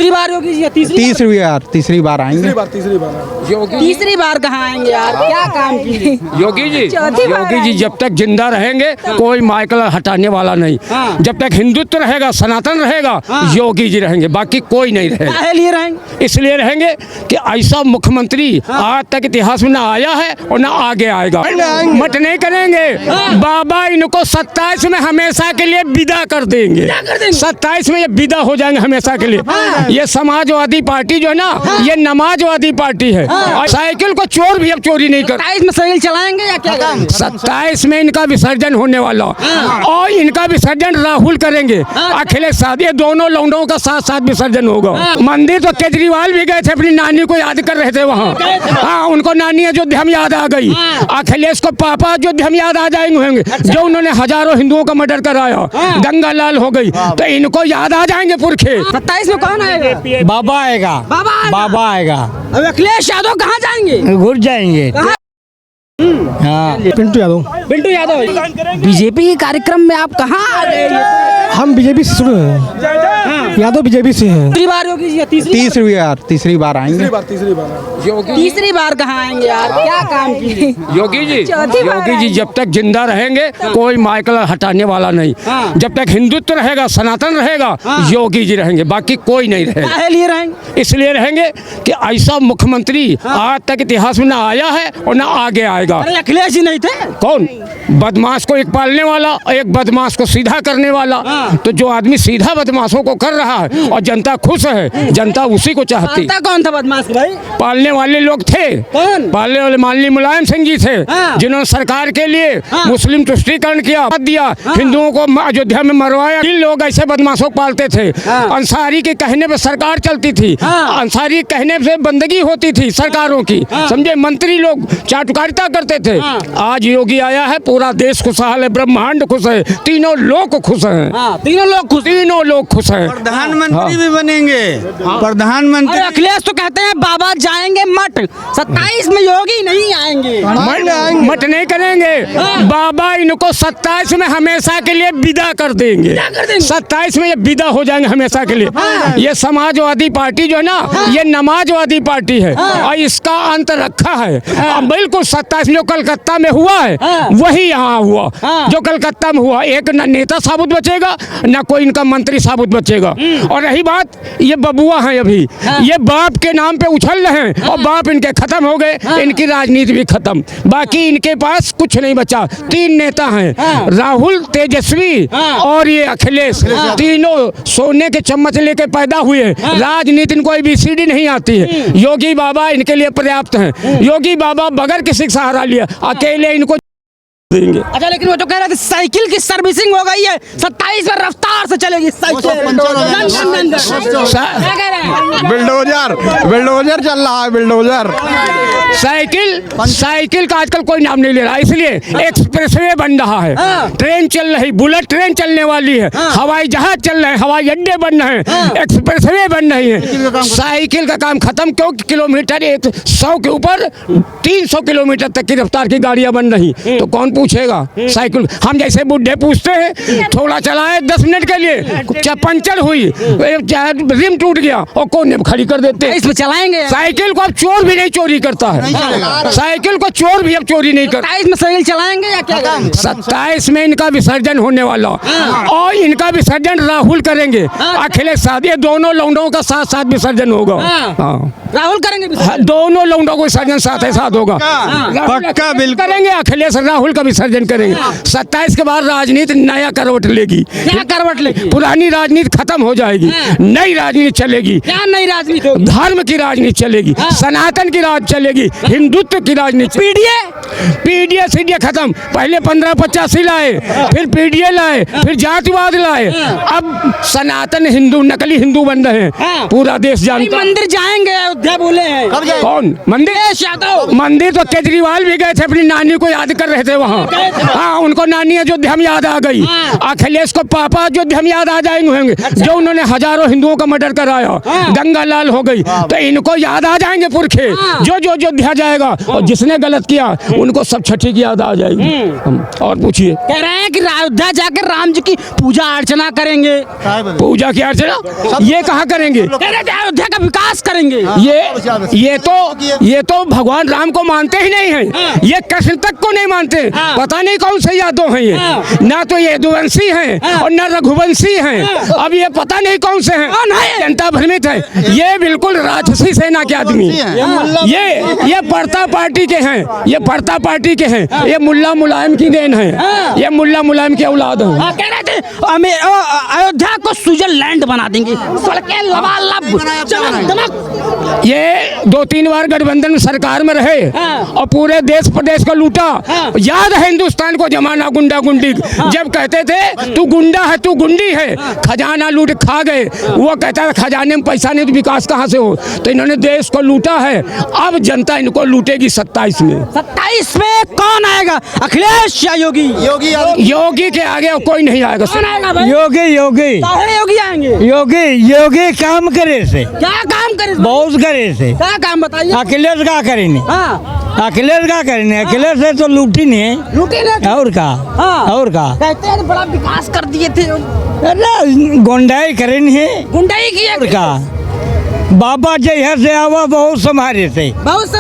तीसरी बार योगी जी? तीसरी बार आएंगे। तीसरी बार कहाँ आएंगे यार, क्या काम किए योगी जी जब तक जिंदा रहेंगे कोई माइकल हटाने वाला नहीं। जब तक हिंदुत्व रहेगा, सनातन रहेगा, योगी जी रहेंगे, बाकी कोई नहीं रहेगा। काहे लिए रहेंगे? इसलिए रहेंगे कि ऐसा मुख्यमंत्री आज तक इतिहास में ना आया है और ना आगे आएगा। मत नहीं करेंगे बाबा, इनको 27 में हमेशा के लिए विदा कर देंगे। 27 में ये विदा हो जाएंगे हमेशा के लिए। ये समाजवादी पार्टी जो है ना, ये नमाजवादी पार्टी है। और साइकिल को चोर भी अब चोरी नहीं कर। 27 में साइकिल चलाएंगे या क्या? 27 में इनका विसर्जन होने वाला और इनका विसर्जन राहुल करेंगे, अखिलेश यादव, ये दोनों लौंडों का साथ साथ विसर्जन होगा। मंदिर तो केजरीवाल भी गए थे, अपनी नानी को याद कर रहे थे वहाँ। हाँ, उनको नानी अयोध्या में याद आ गई। अखिलेश को पापा अयोध्या में याद आ जाएंगे, जो उन्होंने हजारों हिंदुओं का मर्डर कराया, दंगा लाल हो गई, तो इनको याद आ जाएंगे पुरखे। 27 में कौन आएगा? बाबा आएगा। बाबा आएगा। अब अखिलेश यादव कहाँ जाएंगे? घुस जाएंगे। हाँ, पिंटू यादव। बीजेपी के कार्यक्रम में आप कहाँ आ गए? हम बीजेपी से शुरू हैं। यादव बीजेपी से हैं। तीसरी बार योगी जी? तीसरी बार आएंगे। तीसरी बार कहाँ आएंगे यार, क्या काम किए? योगी जी जब तक जिंदा रहेंगे कोई माइकल हटाने वाला नहीं। जब तक हिंदुत्व रहेगा, सनातन रहेगा, योगी जी रहेंगे, बाकी कोई नहीं रहेगा। काहे लिए रहेंगे? इसलिए रहेंगे कि ऐसा मुख्यमंत्री आज तक इतिहास में ना आया है और ना आगे आएगा। अरे अखिलेश जी नहीं थे? कौन? बदमाश को एक पालने वाला, एक बदमाश को सीधा करने वाला। तो जो आदमी सीधा बदमाशों को कर रहा है और जनता खुश है, जनता उसी को चाहती। कौन था बदमाश भाई? पालने वाले लोग थे। कौन? पालने वाले माननीय मुलायम सिंह जी थे, जिन्होंने सरकार के लिए मुस्लिम तुष्टीकरण किया, दिया, हिंदुओं को अयोध्या में मरवाया। इन लोग ऐसे बदमाशों को पालते थे। अंसारी के कहने पे सरकार चलती थी, अंसारी के कहने से बंदगी होती थी सरकारों की, समझे। मंत्री लोग चाटुकारिता करते थे। आज योगी आया है, पूरा देश खुशहाल है, ब्रह्मांड खुश है, तीनों लोग खुश हैं। तीनों लोग खुश हैं। प्रधानमंत्री भी बनेंगे। प्रधानमंत्री। अखिलेश तो कहते हैं बाबा जाएंगे मठ, 27 में योगी नहीं आएंगे। मत नहीं करेंगे बाबा, इनको 27 में हमेशा के लिए विदा कर देंगे। 27 में ये विदा हो जाएंगे हमेशा के लिए। ये समाजवादी पार्टी जो है ना, ये नमाजवादी पार्टी है और इसका अंत रखा है। बिल्कुल 27 जो कलकत्ता में हुआ है वही यहाँ हुआ। जो कलकत्ता में हुआ, एक न नेता साबुत बचेगा, न कोई इनका मंत्री साबुत बचेगा। और रही बात, ये बबुआ हैं अभी, ये बाप के नाम पे उछल रहे हैं और बाप इनके खत्म हो गए, इनकी राजनीति भी खत्म। बाकी इनके पास कुछ नहीं बचा। 3 नेता हैं, राहुल, तेजस्वी और ये अखिलेश। तीनों सोने के चम्मच लेके पैदा हुए हैं। राजनीति इनको ABCD नहीं आती है। योगी बाबा इनके लिए पर्याप्त हैं। योगी बाबा बगैर किसी का सहारा लिया अकेले इनको देंगे। अच्छा, लेकिन वो तो कह रहे थे साइकिल की सर्विसिंग हो गई है, 27 में रफ्तार से चलेगी साइकिल। बिल्डोजर चल रहा है, बिल्डोजर। साइकिल का आजकल कोई नाम नहीं ले रहा, इसलिए एक्सप्रेसवे बन रहा है, ट्रेन चल रही, बुलेट ट्रेन चलने वाली है, हवाई जहाज चल रहे हैं, हवाई अड्डे बन रहे हैं, एक्सप्रेसवे बन रही है। साइकिल का काम खत्म, क्योंकि किलोमीटर 100 के ऊपर 300 किलोमीटर तक की रफ्तार की गाड़ियां बन रही, तो कौन पूछेगा साइकिल? हम जैसे बुढ़े पूछते हैं, थोड़ा चलाए 10 मिनट के लिए, पंचर हुई, रिम टूट गया और कौन खड़ी कर देते हैं। इसमें चलाएंगे साइकिल को अब चोर भी नहीं चोरी करता है। साइकिल को चोर भी अब चोरी नहीं करता। 27 में साइकिल चलाएंगे या क्या? 27 में इनका विसर्जन होने वाला और इनका विसर्जन राहुल करेंगे, अखिलेश यादव, ये दोनों लौंडों का साथ साथ विसर्जन होगा। राहुल करेंगे दोनों लौंडों को विसर्जन साथ ही साथ होगा। पक्का बिल्कुल करेंगे, अखिलेश राहुल का विसर्जन करेंगे। 27 के बाद राजनीति नया करवट लेगी। क्या करवट लेगी? पुरानी राजनीति खत्म हो जाएगी, नई राजनीति चलेगी। क्या नई राजनीति होगी? धर्म की राजनीति चलेगी, सनातन की राज चलेगी, हिंदुत्व की राजनीति। पीडीए सीडीए खत्म। पहले 1585 लाए, फिर पीडीए लाए, फिर जातिवाद लाए, अब सनातन हिंदू, नकली हिंदू बन रहे हैं। पूरा देश जानता है। मंदिर जाएंगे अयोध्या बोले हैं। कौन मंदिर? यादव। मंदिर तो केजरीवाल भी गए थे, अपनी नानी को याद कर रहे थे वहाँ। हाँ, उनको नानी अयोध्या में याद आ गई। अखिलेश को पापा अयोध्या में याद आ जाएंगे होंगे, जो उन्होंने हजारों हिंदुओं का मर्डर कराया, गंगा लाल हो गई, तो इनको याद आ जाएंगे पुरखे, जो जो अयोध्या जाएगा और जिसने गलत किया उनको सब छठी की याद आ जाएगी। और पूछिए। कह रहे हैं कि अयोध्या जाकर राम जी की पूजा अर्चना करेंगे। पूजा की अर्चना ये कहाँ करेंगे? कह रहे थे अयोध्या का विकास करेंगे। ये तो भगवान राम को मानते ही नहीं हैं, ये कृष्ण तक को नहीं मानते। पता नहीं कौन से यादव हैं ये, ना तो ये यदुवंशी हैं और ना रघुवंशी हैं, अब ये पता नहीं कौन से हैं। जनता भ्रमित है, ये बिल्कुल राक्षसी सेना के आदमी, ये पड़ता पार्टी के हैं, ये पड़ता पार्टी के हैं, ये मुल्ला मुलायम की देन है, ये मुल्ला मुलायम की औलाद है। कह रहे थे अयोध्या को स्विट्जरलैंड बना देंगे, सड़कें लबालब चमक दमक। ये 2-3 बार गठबंधन सरकार में रहे और पूरे देश प्रदेश को लूटा। याद है हिंदुस्तान को जमाना गुंडा गुंडी, जब कहते थे तू गुंडा है तू गुंडी है, खजाना लूट खा गए। वो कहता था खजाने में पैसा नहीं तो विकास कहाँ से हो, तो इन्होंने देश को लूटा है। अब जनता इनको लूटेगी 27 में। 27 में कौन आएगा, अखिलेश या योगी? योगी के आगे कोई नहीं आएगा। कौन आएगा भाई? योगी योगी आएंगे। योगी काम करे से, क्या काम करे? बहुत करे से। क्या काम बताइए? अखिलेश का करेंगे, अखिलेश का करेंगे, अखिलेश से तो लूटी नहीं, लूटे ना और का, और का कहते हैं बड़ा विकास कर दिए थे, गुंडाई करेंगे, गुंडाई किया और का। बाबा जय से आवा बहुत संभारे से, बहुत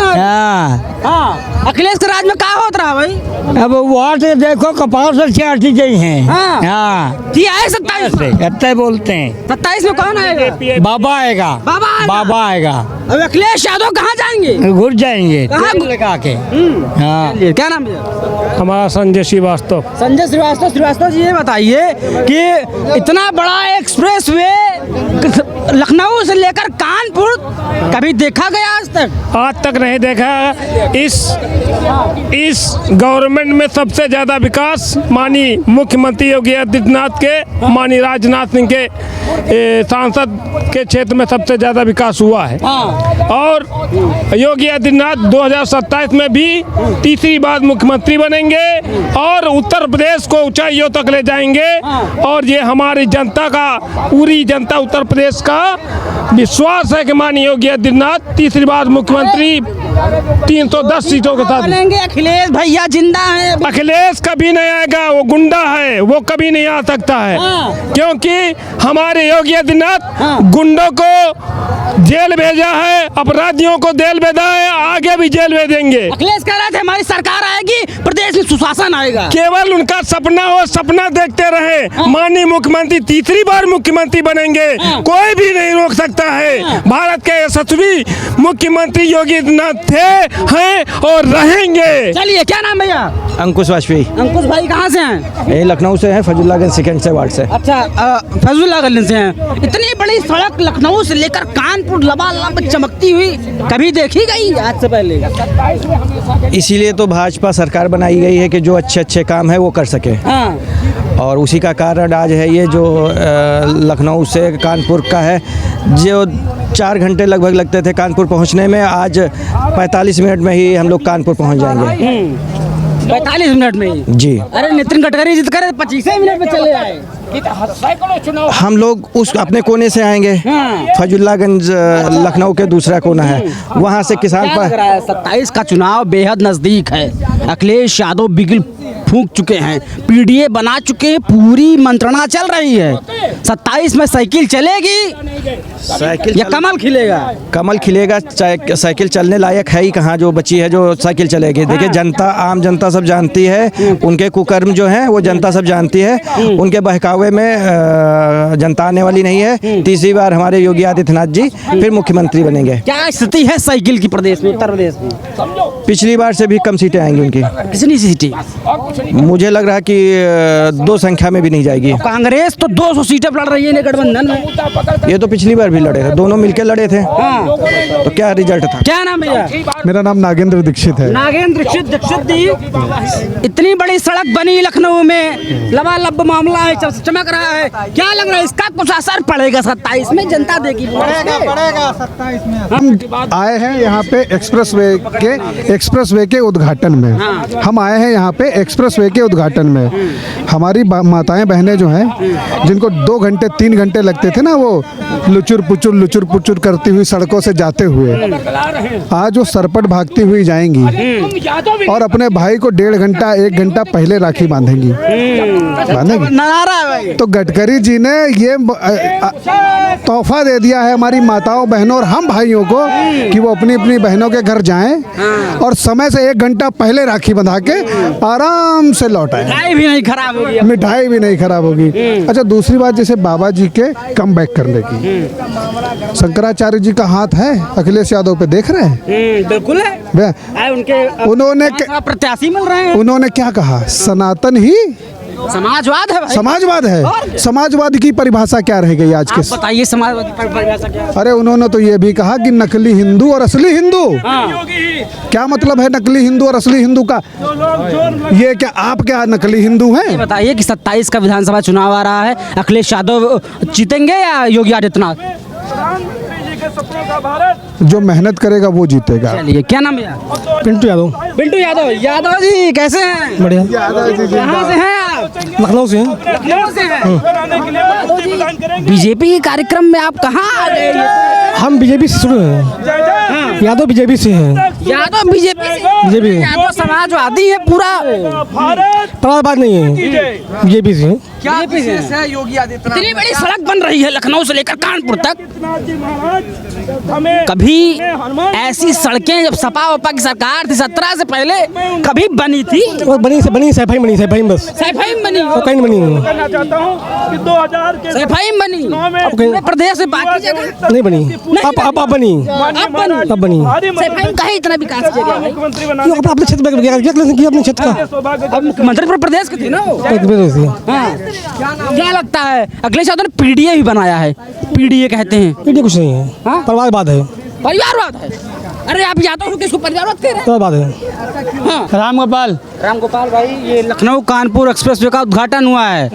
हाँ। अखिलेश के राज में क्या होता रहा भाई? अब वहाँ से देखो कपास से चाटी गई हैं। हाँ। जी आए 27 में, इतने बोलते हैं। 27 में कौन आएगा? बाबा आएगा, बाबा आएगा। अब अखिलेश यादव कहाँ जाएंगे? घुस जाएंगे लगा के। हाँ, क्या नाम है? हमारा संजय श्रीवास्तव। संजय श्रीवास्तव जी, ये बताइए कि इतना बड़ा एक्सप्रेस वे लखनऊ से लेकर कानपुर कभी देखा गया आज तक नहीं देखा। इस गवर्नमेंट में सबसे ज्यादा विकास माननीय मुख्यमंत्री योगी आदित्यनाथ के, माननीय राजनाथ सिंह के सांसद के क्षेत्र में सबसे ज्यादा विकास हुआ है। और योगी आदित्यनाथ 2027 में भी तीसरी बार मुख्यमंत्री बनेंगे और उत्तर प्रदेश को ऊंचाइयों तक ले जाएंगे। और ये हमारी जनता का, पूरी जनता उत्तर प्रदेश का विश्वास है कि माननीय योगी आदित्यनाथ तीसरी बार मुख्यमंत्री 310 सीटों के साथ बनेंगे। अखिलेश भैया जिंदा है? अखिलेश कभी नहीं आएगा, वो गुंडा है, वो कभी नहीं आ सकता है। क्योंकि हमारे योगी आदित्यनाथ गुंडों को जेल भेजा है, अपराधियों को जेल भेजा है, आगे भी जेल भेजेंगे। अखिलेश कह रहे थे हमारी सरकार आएगी, प्रदेश में सुशासन आएगा। केवल उनका सपना हो, सपना देखते रहे। माननीय मुख्यमंत्री तीसरी बार मुख्यमंत्री बनेंगे, कोई भी नहीं रोक सकता है। भारत के यशस्वी मुख्यमंत्री योगी आदित्यनाथ थे, हैं और रहेंगे। चलिए, क्या नाम भैया? अंकुश वाजपेयी। अंकुश भाई कहाँ से हैं? ये लखनऊ से हैं, फजलुल्लाहगंज सेकंड से वार्ड से। अच्छा, फजलुल्लाहगंज से हैं। इतनी बड़ी सड़क लखनऊ से लेकर कानपुर लबालब चमकती हुई कभी देखी गई आज से पहले? इसीलिए तो भाजपा सरकार बनाई गई है कि जो अच्छे अच्छे काम है वो कर सके। और उसी का कारण आज है ये जो लखनऊ से कानपुर का है, जो 4 घंटे लगभग लगते थे कानपुर पहुंचने में, आज 45 मिनट में ही हम लोग कानपुर पहुंच जाएंगे। 45 मिनट में ही? जी। अरे नितिन गडकरी जिद करे 25 मिनट में चले आए। हम लोग उस अपने कोने से आएंगे, फजलुल्लाहगंज लखनऊ के दूसरा कोना है, वहाँ से किसान पर 27 का चुनाव बेहद नजदीक है। अखिलेश यादव बिगल फूंक चुके हैं, पीडीए बना चुके हैं, पूरी मंत्रणा चल रही है। 27 में साइकिल चलेगी, साइकिल या कमल खिलेगा? कमल खिलेगा। साइकिल चलने लायक है ही कहाँ जो बची है जो साइकिल चलेगी। देखिए, जनता, आम जनता सब जानती है, उनके कुकर्म जो हैं वो जनता सब जानती है। उनके बहकावे में जनता आने वाली नहीं है। तीसरी बार हमारे योगी आदित्यनाथ जी फिर मुख्यमंत्री बनेंगे। क्या स्थिति है साइकिल की प्रदेश में, उत्तर प्रदेश में? पिछली बार से भी कम सीटें आएंगी उनकी। कितनी सीटें? मुझे लग रहा है कि 2 संख्या में भी नहीं जाएगी। कांग्रेस तो 200 सीटें लड़ रही है गठबंधन में। ये तो पिछली बार भी लड़े थे, दोनों मिलकर लड़े थे। तो क्या रिजल्ट था? क्या नाम भैया? मेरा नाम नागेंद्र दीक्षित है। नागेंद्र दीक्षित जी, इतनी बड़ी सड़क बनी लखनऊ में, लबालब मामला है, चमक रहा है, क्या लग रहा है इसका कुछ असर पड़ेगा 27 में? जनता देगी? पड़ेगा 27 में। हम आए हैं यहाँ पे एक्सप्रेस वे के उद्घाटन में। हम आए हैं यहाँ पे एक्सप्रेस एक्सप्रेसवे के उद्घाटन में हमारी माताएं बहनें जो हैं, जिनको 2 घंटे 3 घंटे लगते थे ना वो लुचुर पुचुर करती हुई सड़कों से जाते हुए, आज वो सरपट भागती हुई जाएंगी और अपने भाई को 1.5 घंटा 1 घंटा पहले राखी बांधेंगी। तो गडकरी जी ने ये तोहफा दे दिया है हमारी माताओं बहनों और हम भाइयों को कि वो अपनी अपनी बहनों के घर जाएं और समय से 1 घंटा पहले राखी बंधा के आराम से लौट आए। मिठाई भी नहीं खराब होगी। मिठाई भी नहीं खराब होगी। अच्छा, दूसरी बात जैसे बाबा जी के कम बैक करने की, शंकराचार्य जी का हाथ है अखिलेश यादव पे, देख रहे हैं? बिल्कुल है। उनके उन्होंने प्रत्याशी मिल रहे हैं। उन्होंने क्या कहा? सनातन ही समाजवाद है भाई। समाजवाद है। समाजवाद की परिभाषा क्या रह गई आज के? बताइए समाजवाद की परिभाषा क्या है? अरे उन्होंने तो ये भी कहा कि नकली हिंदू और असली हिंदू। क्या मतलब है नकली हिंदू और असली हिंदू का? ये क्या आप क्या नकली हिंदू हैं? बताइए कि 27 का विधानसभा चुनाव आ रहा है, अखिलेश यादव जीतेंगे या योगी आदित्यनाथ? जो मेहनत करेगा वो जीतेगा। चलिए, क्या नाम है? पिंटू यादव। पिंटू यादव। यादव जी कैसे हैं? बढ़िया। कहाँ से हैं आप? लखनऊ से हैं। लखनऊ से हैं। बीजेपी के कार्यक्रम में आप कहाँ आ गए? हम बीजेपी से शुरू हैं। यादव बीजेपी से हैं। यादव बीजेपी। यादव समाजवादी है पूरा। बात नहीं है, बीजेपी से। क्या विशेष है योगी आदित्यनाथ? इतनी बड़ी सड़क बन रही है लखनऊ से लेकर कानपुर तक। कभी ऐसी सड़कें जब सपा वपा की सरकार थी 17 से पहले कभी बनी थी? और बनी सैफाई बनी बस। सैफाई बनी और कहीं नहीं बनी। सैफाई बनी पूरे प्रदेश में, बाकी जगह नहीं बनी। अब बनी। अब बनी। सैफाई कहीं इतना विकास किया गया भाई? क्यों? अपने क्षेत्र में किया अपने क्षेत्र का। अब मुख्यमंत्री पर प्रदेश के थे ना वो। हाँ। क्या लगता है अखिलेश यादव ने पीडीए भी बनाया है? पीडीए कहते हैं। पीडीए कुछ नहीं है, हाँ? परिवारवाद है। परिवारवाद है? अरे आप यादव हो, किसको परिवारवाद कह रहे हैं? परिवारवाद है। हाँ। राम गोपाल भाई, ये लखनऊ कानपुर एक्सप्रेसवे का उद्घाटन हुआ है,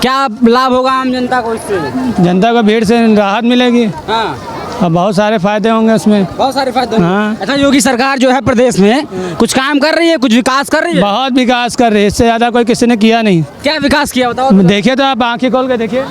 क्या लाभ होगा आम जनता को इससे? जनता को भीड़ से राहत मिलेगी। हाँ। और बहुत सारे फायदे होंगे उसमें। बहुत सारे फायदे होंगे। हाँ। अच्छा, योगी सरकार जो है प्रदेश में कुछ काम कर रही है, कुछ विकास कर रही है? बहुत विकास कर रही है, इससे ज्यादा कोई किसी ने किया नहीं। क्या विकास किया बताओ? देखिए तो आप आंखें खोल के देखिए।